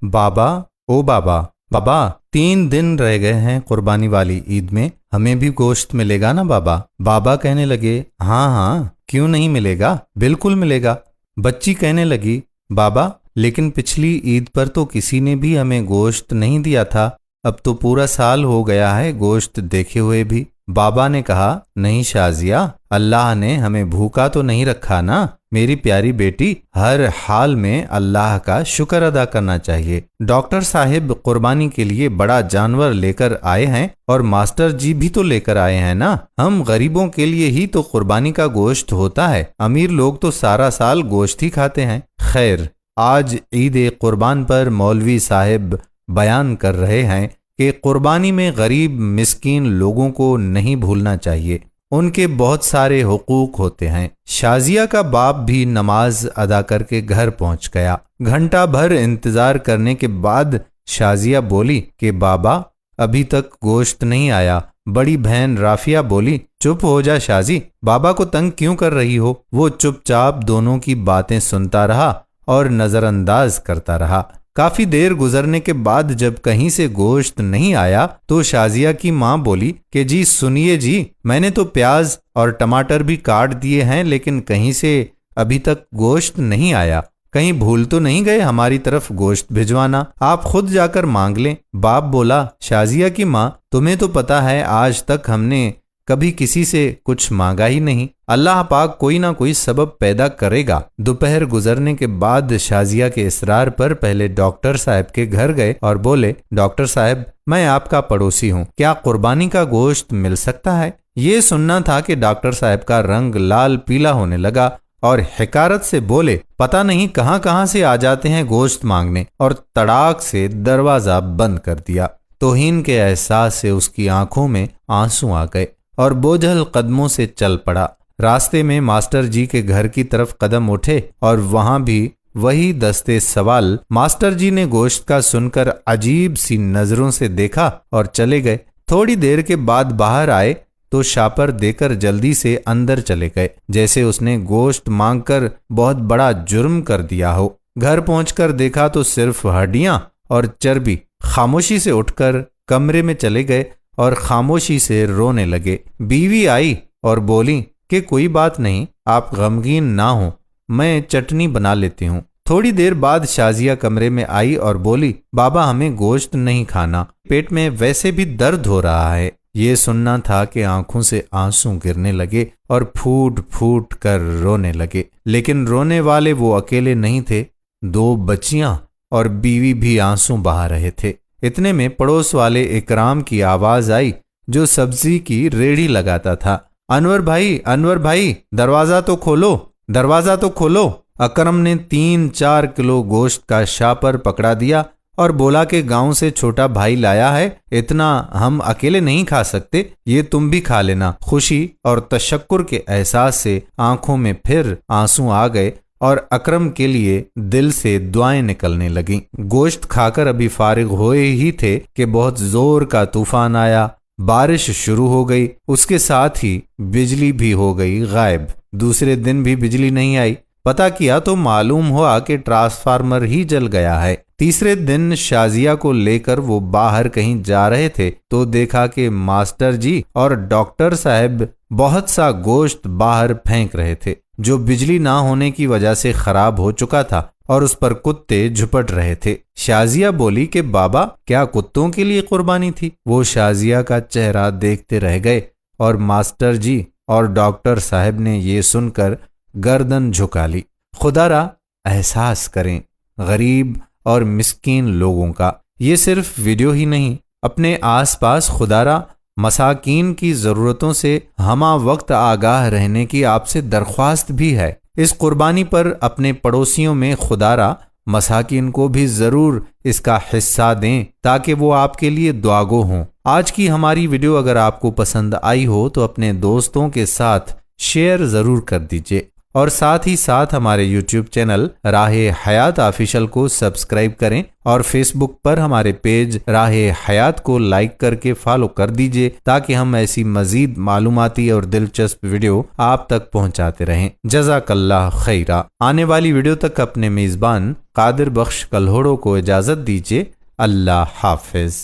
بابا او بابا بابا 3 دن رہ گئے ہیں قربانی والی عید میں، ہمیں بھی گوشت ملے گا نا بابا؟ بابا کہنے لگے ہاں ہاں کیوں نہیں ملے گا، بالکل ملے گا۔ بچی کہنے لگی بابا لیکن پچھلی عید پر تو کسی نے بھی ہمیں گوشت نہیں دیا تھا، اب تو پورا سال ہو گیا ہے گوشت دیکھے ہوئے بھی۔ بابا نے کہا نہیں شازیہ، اللہ نے ہمیں بھوکا تو نہیں رکھا نا میری پیاری بیٹی، ہر حال میں اللہ کا شکر ادا کرنا چاہیے۔ ڈاکٹر صاحب قربانی کے لیے بڑا جانور لے کر آئے ہیں اور ماسٹر جی بھی تو لے کر آئے ہیں نا، ہم غریبوں کے لیے ہی تو قربانی کا گوشت ہوتا ہے، امیر لوگ تو سارا سال گوشت ہی کھاتے ہیں۔ خیر، آج عید قربان پر مولوی صاحب بیان کر رہے ہیں کہ قربانی میں غریب مسکین لوگوں کو نہیں بھولنا چاہیے، ان کے بہت سارے حقوق ہوتے ہیں۔ شازیہ کا باپ بھی نماز ادا کر کے گھر پہنچ گیا۔ گھنٹہ بھر انتظار کرنے کے بعد شازیہ بولی کہ بابا ابھی تک گوشت نہیں آیا۔ بڑی بہن رافیہ بولی چپ ہو جا شازی، بابا کو تنگ کیوں کر رہی ہو؟ وہ چپ چاپ دونوں کی باتیں سنتا رہا اور نظر انداز کرتا رہا۔ کافی دیر گزرنے کے بعد جب کہیں سے گوشت نہیں آیا تو شازیہ کی ماں بولی کہ جی سنیے جی، میں نے تو پیاز اور ٹماٹر بھی کاٹ دیے ہیں لیکن کہیں سے ابھی تک گوشت نہیں آیا، کہیں بھول تو نہیں گئے ہماری طرف گوشت بھجوانا، آپ خود جا کر مانگ لیں۔ باپ بولا شازیہ کی ماں تمہیں تو پتا ہے آج تک ہم نے کبھی کسی سے کچھ مانگا ہی نہیں، اللہ پاک کوئی نہ کوئی سبب پیدا کرے گا۔ دوپہر گزرنے کے بعد شازیہ کے اصرار پر پہلے ڈاکٹر صاحب کے گھر گئے اور بولے ڈاکٹر صاحب میں آپ کا پڑوسی ہوں، کیا قربانی کا گوشت مل سکتا ہے؟ یہ سننا تھا کہ ڈاکٹر صاحب کا رنگ لال پیلا ہونے لگا اور حقارت سے بولے پتہ نہیں کہاں کہاں سے آ جاتے ہیں گوشت مانگنے، اور تڑاک سے دروازہ بند کر دیا۔ توہین کے احساس سے اس کی آنکھوں میں آنسو آ گئے اور بوجھل قدموں سے چل پڑا۔ راستے میں ماسٹر جی کے گھر کی طرف قدم اٹھے اور وہاں بھی وہی دستے سوال۔ ماسٹر جی نے گوشت کا سن کر عجیب سی نظروں سے دیکھا اور چلے گئے۔ تھوڑی دیر کے بعد باہر آئے تو شاپر دے کر جلدی سے اندر چلے گئے، جیسے اس نے گوشت مانگ کر بہت بڑا جرم کر دیا ہو۔ گھر پہنچ کر دیکھا تو صرف ہڈیاں اور چربی۔ خاموشی سے اٹھ کر کمرے میں چلے گئے اور خاموشی سے رونے لگے۔ بیوی آئی اور بولی کہ کوئی بات نہیں، آپ غمگین نہ ہوں، میں چٹنی بنا لیتی ہوں۔ تھوڑی دیر بعد شازیہ کمرے میں آئی اور بولی بابا ہمیں گوشت نہیں کھانا، پیٹ میں ویسے بھی درد ہو رہا ہے۔ یہ سننا تھا کہ آنکھوں سے آنسو گرنے لگے اور پھوٹ پھوٹ کر رونے لگے، لیکن رونے والے وہ اکیلے نہیں تھے، 2 بچیاں اور بیوی بھی آنسو بہا رہے تھے۔ اتنے میں پڑوس والے اکرام کی آواز آئی جو سبزی کی ریڑھی لگاتا تھا، انور بھائی دروازہ تو کھولو، دروازہ تو کھولو۔ اکرم نے 3-4 کلو گوشت کا شاپر پکڑا دیا اور بولا کہ گاؤں سے چھوٹا بھائی لایا ہے، اتنا ہم اکیلے نہیں کھا سکتے، یہ تم بھی کھا لینا۔ خوشی اور تشکر کے احساس سے آنکھوں میں پھر آنسو آ گئے اور اکرم کے لیے دل سے دعائیں نکلنے لگیں۔ گوشت کھا کر ابھی فارغ ہوئے ہی تھے کہ بہت زور کا طوفان آیا، بارش شروع ہو گئی، اس کے ساتھ ہی بجلی بھی ہو گئی غائب۔ دوسرے دن بھی بجلی نہیں آئی، پتہ کیا تو معلوم ہوا کہ ٹرانسفارمر ہی جل گیا ہے۔ تیسرے دن شازیہ کو لے کر وہ باہر کہیں جا رہے تھے تو دیکھا کہ ماسٹر جی اور ڈاکٹر صاحب بہت سا گوشت باہر پھینک رہے تھے جو بجلی نہ ہونے کی وجہ سے خراب ہو چکا تھا اور اس پر کتے جھپٹ رہے تھے۔ شازیہ بولی کہ بابا کیا کتوں کے لیے قربانی تھی؟ وہ شازیہ کا چہرہ دیکھتے رہ گئے اور ماسٹر جی اور ڈاکٹر صاحب نے یہ سن کر گردن جھکا لی۔ خدا را احساس کریں غریب اور مسکین لوگوں کا۔ یہ صرف ویڈیو ہی نہیں، اپنے آس پاس خدا را مساکین کی ضرورتوں سے ہمہ وقت آگاہ رہنے کی آپ سے درخواست بھی ہے۔ اس قربانی پر اپنے پڑوسیوں میں خدا را مساکین کو بھی ضرور اس کا حصہ دیں تاکہ وہ آپ کے لیے دعاگو ہوں۔ آج کی ہماری ویڈیو اگر آپ کو پسند آئی ہو تو اپنے دوستوں کے ساتھ شیئر ضرور کر دیجئے۔ اور ساتھ ہی ساتھ ہمارے یوٹیوب چینل راہ حیات آفیشل کو سبسکرائب کریں اور فیس بک پر ہمارے پیج راہ حیات کو لائک کر کے فالو کر دیجئے تاکہ ہم ایسی مزید معلوماتی اور دلچسپ ویڈیو آپ تک پہنچاتے رہیں۔ جزاک اللہ خیرہ۔ آنے والی ویڈیو تک اپنے میزبان قادر بخش کلہوڑو کو اجازت دیجئے۔ اللہ حافظ۔